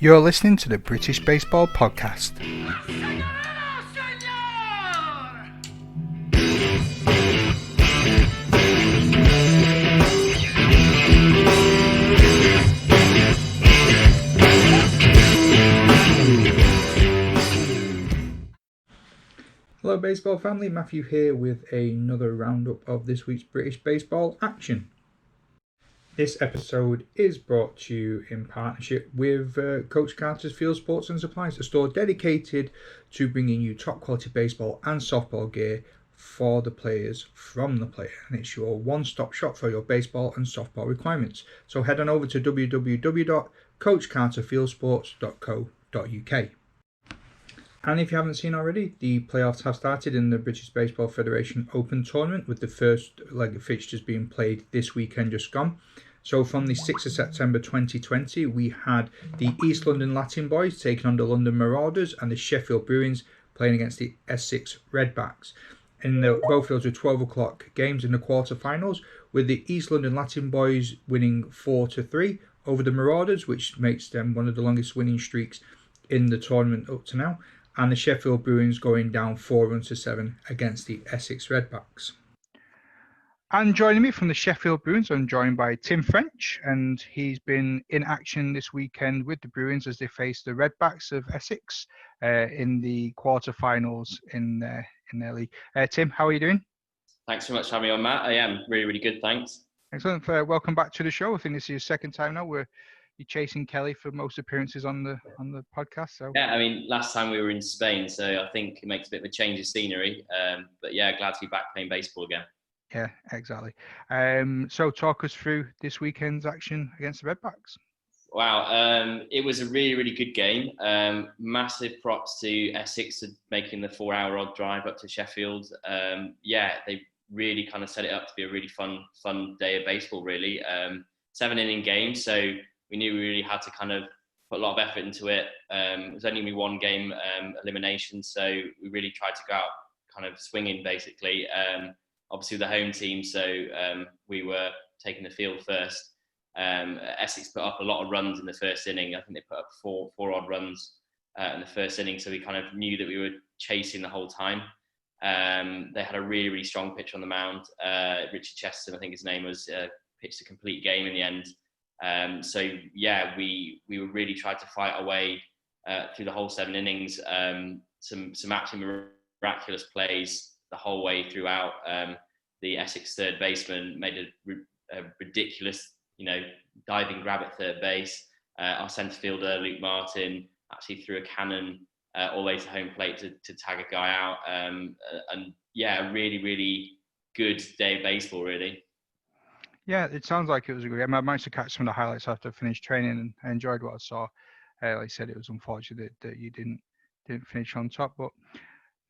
You're listening to the British Baseball Podcast. Hello baseball family, Matthew here with another roundup of this week's British baseball action. This episode is brought to you in partnership with Coach Carter's Field Sports and Supplies, a store dedicated to bringing you top quality baseball and softball gear for the players from the player. And it's your one-stop shop for your baseball and softball requirements. So head on over to www.coachcarterfieldsports.co.uk. And if you haven't seen already, the playoffs have started in the British Baseball Federation Open Tournament, with the first leg of fixtures being played this weekend just gone. So from the 6th of September 2020, we had the East London Latin Boys taking on the London Marauders and the Sheffield Bruins playing against the Essex Redbacks. Both of those were 12 o'clock games in the quarterfinals, with the East London Latin Boys winning 4-3 over the Marauders, which makes them one of the longest winning streaks in the tournament up to now, and the Sheffield Bruins going down 4-7 against the Essex Redbacks. And joining me from the Sheffield Bruins, I'm joined by Tim French, and he's been in action this weekend with the Bruins as they face the Redbacks of Essex in the quarterfinals in their league. Tim, how are you doing? Thanks so much for having me on, Matt. I am really, really good, thanks. Excellent. Welcome back to the show. I think this is your second time now. You're chasing Kelly for most appearances on the podcast. So yeah, I mean, last time we were in Spain, so I think it makes a bit of a change of scenery. But yeah, glad to be back playing baseball again. Yeah, exactly. So talk us through this weekend's action against the Redbacks. Wow, it was a really, really good game. Massive props to Essex for making the 4-hour odd drive up to Sheffield. Yeah, they really kind of set it up to be a really fun day of baseball, really. 7-inning game, so we knew we really had to kind of put a lot of effort into it. It was only one game elimination, so we really tried to go out kind of swinging, basically. Obviously, the home team, so we were taking the field first. Essex put up a lot of runs in the first inning. I think they put up four odd runs in the first inning, so we kind of knew that we were chasing the whole time. They had a really, really strong pitcher on the mound. Richard Cheston, I think his name was, pitched a complete game in the end. So yeah, we were really trying to fight our way through the whole 7 innings. Some absolutely miraculous plays the whole way throughout. The Essex third baseman made a ridiculous, diving grab at third base. Our centre fielder, Luke Martin, actually threw a cannon all the way to home plate to tag a guy out. And yeah, a really, really good day of baseball, really. Yeah, it sounds like it was a good game. I managed to catch some of the highlights after I finished training, and I enjoyed what I saw. Like I said, it was unfortunate that you didn't finish on top, but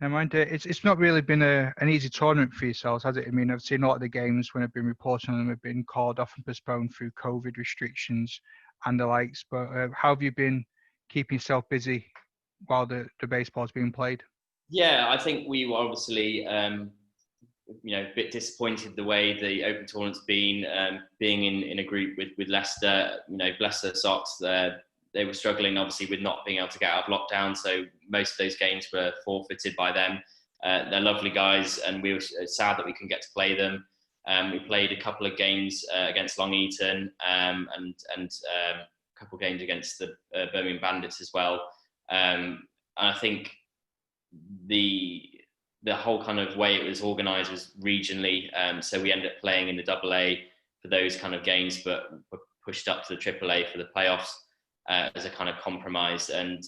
never mind. It's not really been an easy tournament for yourselves, has it? I mean, I've seen a lot of the games when I've been reporting on them have been called off and postponed through COVID restrictions and the likes. But how have you been keeping yourself busy while the baseball's being played? Yeah, I think we were obviously a bit disappointed the way the Open Tournament's been, being in a group with Leicester. Bless their socks. They were struggling, obviously, with not being able to get out of lockdown. So most of those games were forfeited by them. They're lovely guys, and we were sad that we couldn't get to play them. We played a couple of games against Long Eaton and a couple of games against the Birmingham Bandits as well. And I think the whole kind of way it was organised was regionally. So we ended up playing in the AA for those kind of games, but were pushed up to the AAA for the playoffs as a kind of compromise. And,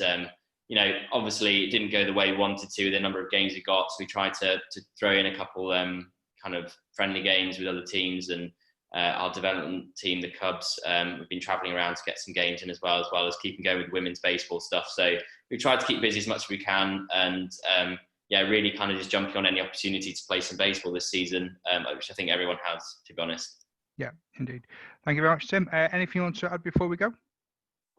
obviously it didn't go the way we wanted to, the number of games we got. So we tried to throw in a couple kind of friendly games with other teams, and our development team, the Cubs, we've been travelling around to get some games in as well as keeping going with women's baseball stuff. So we tried to keep busy as much as we can, and really kind of just jumping on any opportunity to play some baseball this season, which I think everyone has, to be honest. Yeah, indeed. Thank you very much, Tim. Anything you want to add before we go?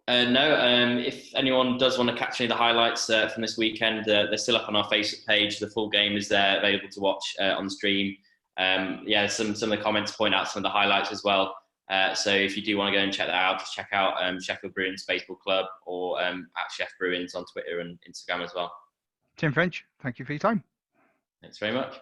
No, if anyone does want to catch any of the highlights from this weekend, they're still up on our Facebook page. The full game is there, available to watch on the stream. Some of the comments point out some of the highlights as well. So if you do want to go and check that out, just check out Sheffield Bruins Baseball Club or at Chef Bruins on Twitter and Instagram as well. Tim French, thank you for your time. Thanks very much.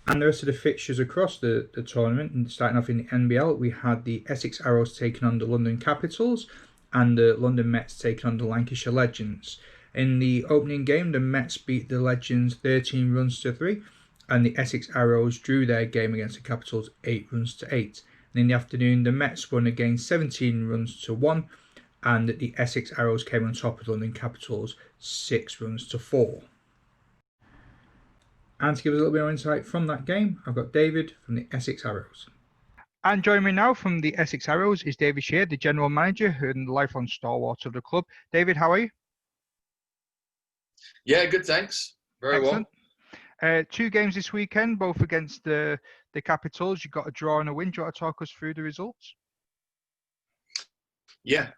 And the rest of the fixtures across the tournament, and starting off in the NBL, we had the Essex Arrows taking on the London Capitals and the London Mets taking on the Lancashire Legends. In the opening game, the Mets beat the Legends 13 runs to 3, and the Essex Arrows drew their game against the Capitals 8 runs to 8. And in the afternoon, the Mets won again 17 runs to 1, and the Essex Arrows came on top of the London Capitals 6 runs to 4. And to give us a little bit more insight from that game, I've got David from the Essex Arrows. And joining me now from the Essex Arrows is David Shear, the general manager and lifelong stalwart of the club. David, how are you? Yeah, good, thanks. Very Excellent. well. 2 games this weekend, both against the Capitals. You got a draw and a win. Do you want to talk us through the results? Yeah.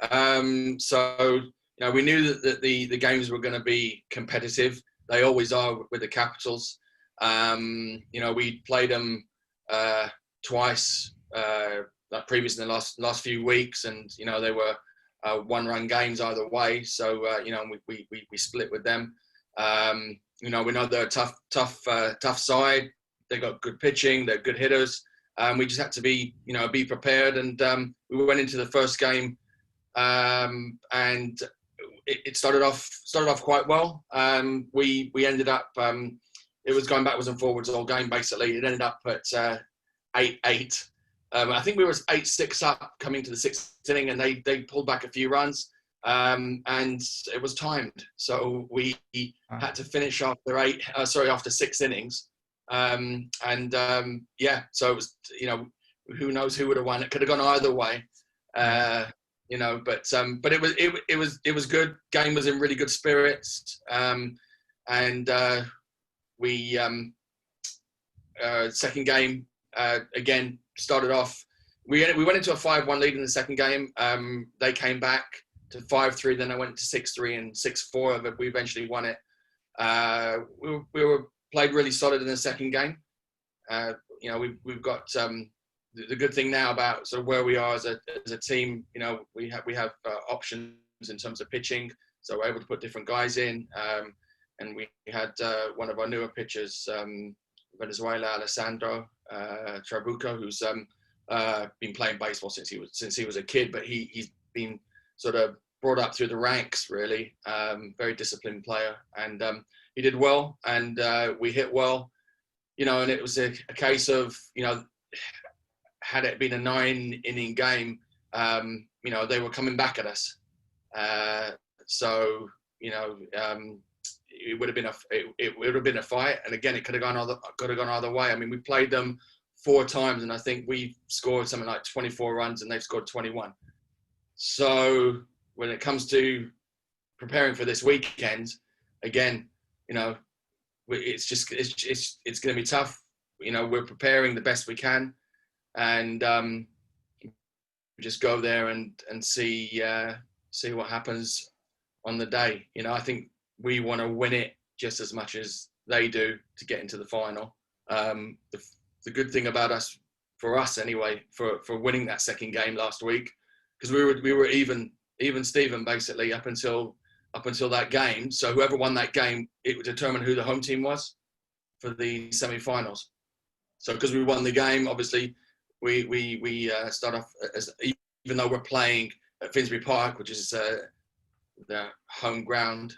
So we knew that the games were going to be competitive. They always are with the Capitals. We played them twice previously in the last few weeks, and they were 1-run games either way. So we split with them. We know they're a tough side. They got good pitching. They're good hitters. We just had to be prepared. And we went into the first game, and it started off quite well. We ended up. It was going backwards and forwards all game. Basically, it ended up at 8-8. I think we were 8-6 up coming to the 6th inning, and they pulled back a few runs, and it was timed. So we had to finish after 6 innings, so it was who knows who would have won. It could have gone either way, but it was good. Game was in really good spirits, we second game again started off. We went into a 5-1 lead in the second game. They came back to 5-3. Then I went to 6-3 and 6-4. But we eventually won it. We were played really solid in the second game. We've got the good thing now about sort of where we are as a team. We have options in terms of pitching, so we're able to put different guys in. And we had one of our newer pitchers, Venezuela, Alessandro Trabuco, who's been playing baseball since he was a kid, but he's been sort of brought up through the ranks, really. Very disciplined player, and he did well, and we hit well, and it was a case of, had it been a 9-inning game, they were coming back at us. It would have been a fight, and again, it could have gone either way. I mean, we played them 4 times, and I think we scored something like 24 runs, and they've scored 21. So when it comes to preparing for this weekend, again, it's going to be tough. We're preparing the best we can, and just go there and see what happens on the day. I think we want to win it just as much as they do to get into the final. The good thing about us, for us anyway, for winning that second game last week, because we were even Steven basically up until that game. So whoever won that game, it would determine who the home team was for the semi-finals. So because we won the game, obviously we start off as, even though we're playing at Finsbury Park, which is the home ground,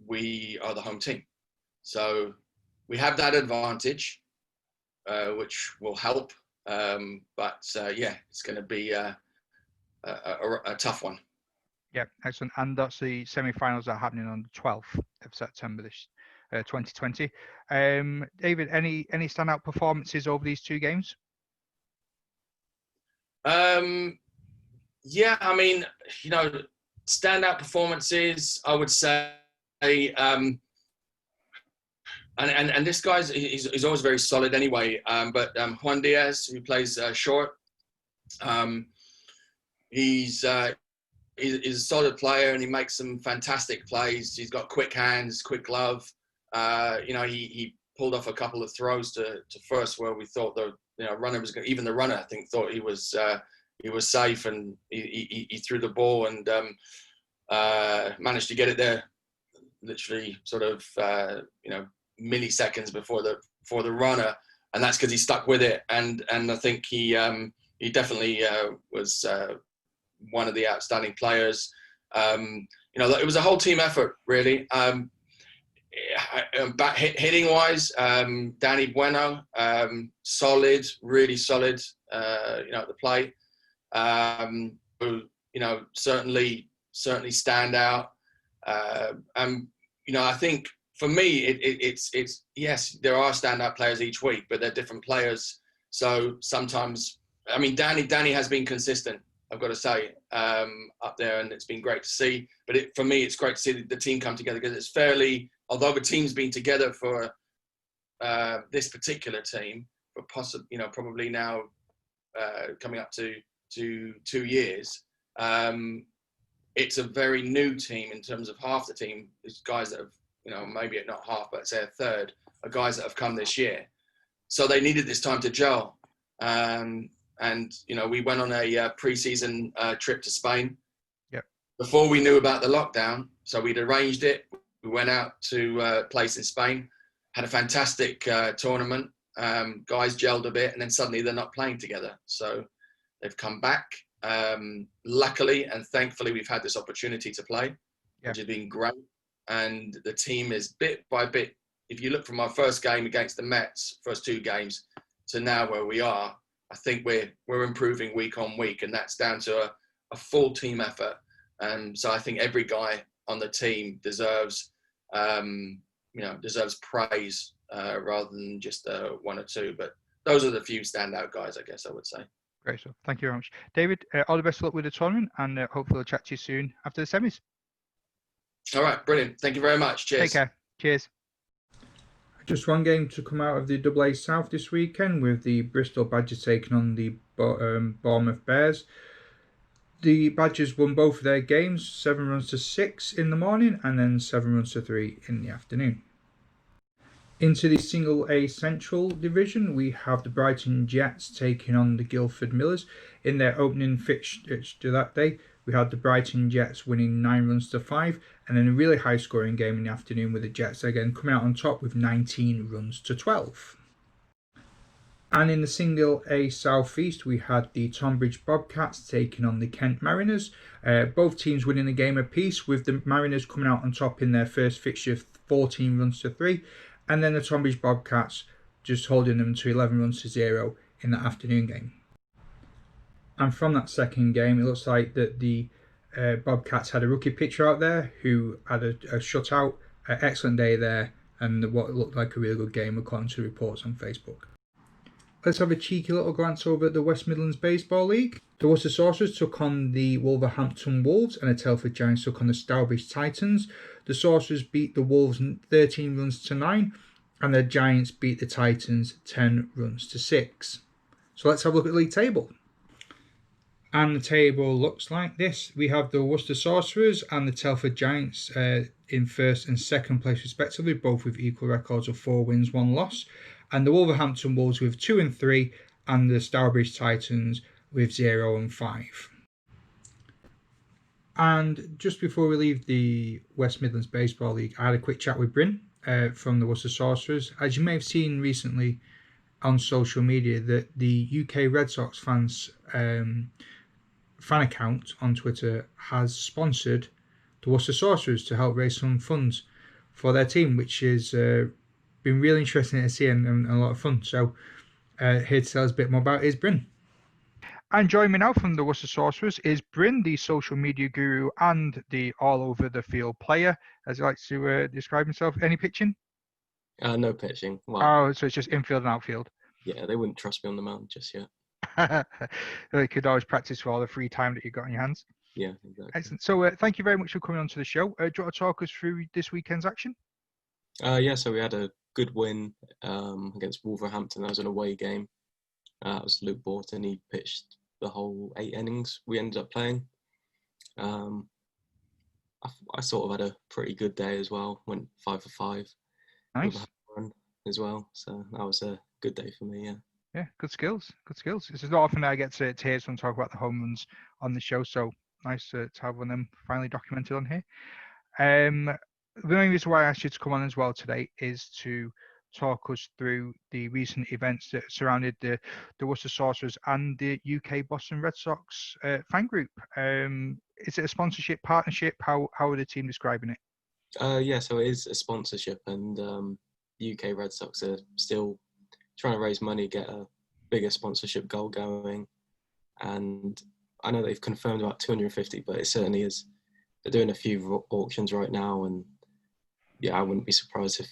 we are the home team. So we have that advantage, which will help. It's going to be a tough one. Yeah, excellent. And that's the semi-finals are happening on the 12th of September this 2020. David, any standout performances over these 2 games? Yeah, I mean, standout performances, I would say, and this guy's he's always very solid anyway. But Juan Diaz, who plays short, he's a solid player, and he makes some fantastic plays. He's got quick hands, quick glove. He pulled off a couple of throws to first where we thought runner was even the runner I think thought he was safe, and he threw the ball and managed to get it there, literally sort of milliseconds before the runner, and that's because he stuck with it, and I think he definitely was one of the outstanding players. It was a whole team effort, really. Hitting wise, Danny Bueno, solid, really solid, at the plate. Certainly stand out. I think for me, it's yes, there are standout players each week, but they're different players. So sometimes, Danny has been consistent, I've got to say, up there, and it's been great to see. But for me, it's great to see the team come together, because it's fairly, although the team's been together for this particular team for probably now coming up to 2 years. It's a very new team in terms of half the team is guys that have, maybe not half, but say a third, are guys that have come this year. So they needed this time to gel. And we went on a pre-season trip to Spain. Yep. Before we knew about the lockdown. So we'd arranged it. We went out to a place in Spain, had a fantastic tournament. Guys gelled a bit, and then suddenly they're not playing together. So they've come back. Luckily and thankfully, we've had this opportunity to play, which has been great. And the team is bit by bit. If you look from our first game against the Mets, first 2 games, to now where we are, I think we're improving week on week, and that's down to a full team effort. So I think every guy on the team deserves praise rather than just 1 or 2. But those are the few standout guys, I guess I would say. Great stuff. Thank you very much, David. All the best of luck with the tournament, and hopefully we'll chat to you soon after the semis. All right, brilliant. Thank you very much. Cheers. Take care. Cheers. Just one game to come out of the AA South this weekend, with the Bristol Badgers taking on the Bournemouth Bears. The Badgers won both of their games, 7 runs to 6 in the morning, and then 7 runs to 3 in the afternoon. Into the Single A Central Division, we have the Brighton Jets taking on the Guildford Millers. In their opening fixture that day, we had the Brighton Jets winning 9 runs to 5, and then a really high scoring game in the afternoon with the Jets again coming out on top with 19 runs to 12. And in the Single A South East, we had the Tonbridge Bobcats taking on the Kent Mariners. Both teams winning a game apiece, with the Mariners coming out on top in their first fixture, 14 runs to 3. And then the Tonbridge Bobcats just holding them to 11 runs to 0 in the afternoon game. And from that second game, it looks like that the Bobcats had a rookie pitcher out there who had a shutout, an excellent day there, and what looked like a really good game according to reports on Facebook. Let's have a cheeky little glance over at the West Midlands Baseball League. The Worcester Sorcerers took on the Wolverhampton Wolves, and the Telford Giants took on the Stourbridge Titans. The Sorcerers beat the Wolves 13 runs to 9, and the Giants beat the Titans 10 runs to 6. So let's have a look at the league table. And the table looks like this. We have the Worcester Sorcerers and the Telford Giants in first and second place respectively, both with equal records of 4 wins, 1 loss. And the Wolverhampton Wolves with 2 and 3, and the Stourbridge Titans with 0 and 5. And just before we leave the West Midlands Baseball League, I had a quick chat with Bryn from the Worcester Sorcerers. As you may have seen recently on social media, that the UK Red Sox fans fan account on Twitter has sponsored the Worcester Sorcerers to help raise some funds for their team, which has been really interesting to see and a lot of fun. So here to tell us a bit more about it is Bryn. And joining me now from the Worcester Sorcerers is Bryn, the social media guru and the all-over-the-field player, as he likes to describe himself. Any pitching? No pitching. Well, oh, so it's just infield and outfield. Yeah, they wouldn't trust me on the mound just yet. You could always practice for all the free time that you've got on your hands. Yeah, exactly. Excellent. So thank you very much for coming on to the show. Do you want to talk us through this weekend's action? Yeah, so we had a good win against Wolverhampton. That was an away game. It was Luke Borton. He pitched the whole 8 innings we ended up playing. I sort of had a pretty good day as well. Went 5 for 5. Nice. As well. So that was a good day for me, yeah. Yeah, good skills. Good skills. This is not often I get to hear someone talk about the home runs on the show, so nice to have one of them finally documented on here. The main reason why I asked you to come on as well today is to talk us through the recent events that surrounded the Worcester Sorcerers and the UK Boston Red Sox fan group. Is it a sponsorship partnership? How are the team describing it? Yeah, so it is a sponsorship, and UK Red Sox are still trying to raise money, get a bigger sponsorship goal going. And I know they've confirmed about 250, but it certainly is. They're doing a few auctions right now, and yeah, I wouldn't be surprised if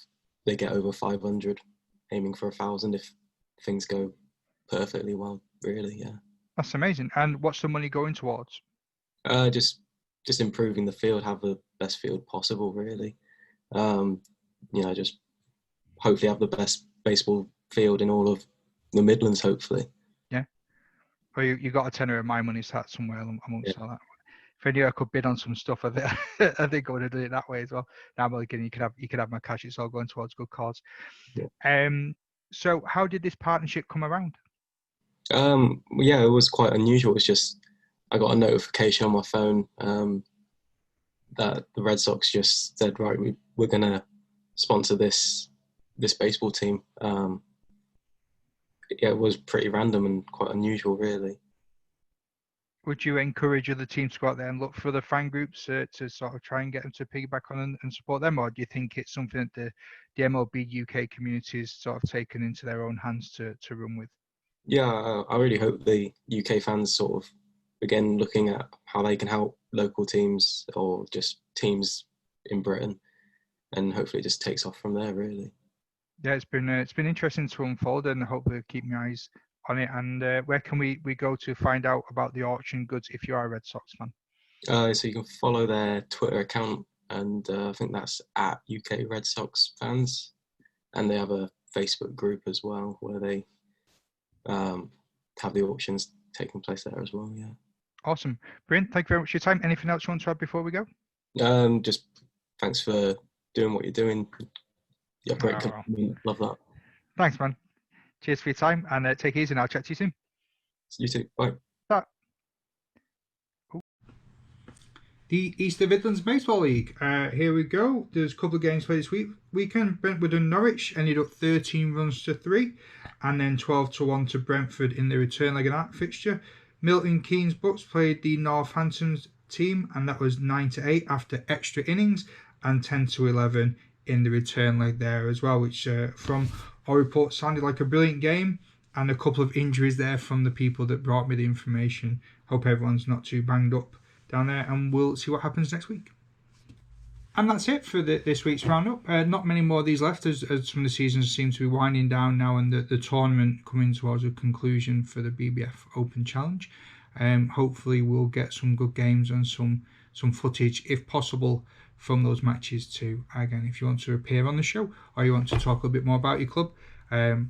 they get over 500, aiming for 1,000 if things go perfectly well, really, yeah. That's amazing. And what's the money going towards? Just improving the field, have the best field possible, really. Just hopefully have the best baseball field in all of the Midlands, hopefully. Yeah. Well, you got a tenner of my money sat somewhere amongst all that. If I knew I could bid on some stuff, I think I would have done it that way as well. Now, well, again, you could have my cash. It's all going towards good cause. Yeah. So how did this partnership come around? Yeah, it was quite unusual. It was just I got a notification on my phone that the Red Sox just said, right, we're gonna sponsor this baseball team. Yeah, it was pretty random and quite unusual, really. Would you encourage other teams to go out there and look for the fan groups to sort of try and get them to piggyback on and support them, or do you think it's something that the MLB UK community is sort of taken into their own hands to run with? Yeah, I really hope the UK fans sort of begin looking at how they can help local teams or just teams in Britain, and hopefully it just takes off from there, really. Yeah, it's been interesting to unfold, and I hope to keep my eyes on it. And where can we go to find out about the auction goods if you are a Red Sox fan? So you can follow their Twitter account, and I think that's at UK Red Sox fans, and they have a Facebook group as well where they have the auctions taking place there as well. Yeah. Awesome, brilliant. Thank you very much for your time. Anything else you want to add before we go? Just thanks for doing what you're doing. Yeah, great. Love that. Thanks, man. Cheers for your time, and take it easy, and I'll chat to you soon. You too. Bye. Bye. The East Midlands Baseball League. Here we go. There's a couple of games played this weekend. Brentwood and Norwich ended up 13 runs to 3, and then 12-1 to Brentford in the return leg of that fixture. Milton Keynes Bucks played the Northampton team, and that was 9-8 after extra innings, and 10-11 in the return leg there as well, which from our report sounded like a brilliant game, and a couple of injuries there from the people that brought me the information. Hope everyone's not too banged up down there, and we'll see what happens next week. And that's it for this week's roundup. Not many more of these left, as some of the seasons seem to be winding down now, and the tournament coming towards a conclusion for the BBF Open Challenge. Hopefully we'll get some good games and some footage, if possible, from those matches too. Again, if you want to appear on the show or you want to talk a little bit more about your club,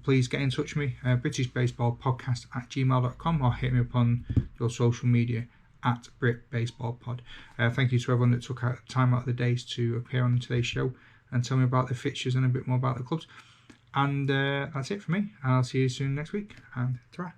please get in touch with me, britishbaseballpodcast@gmail.com, or hit me up on your social media at BritBaseballPod. Thank you to everyone that took time out of the days to appear on today's show and tell me about the fixtures and a bit more about the clubs. And that's it for me. I'll see you soon next week, and ta-ra.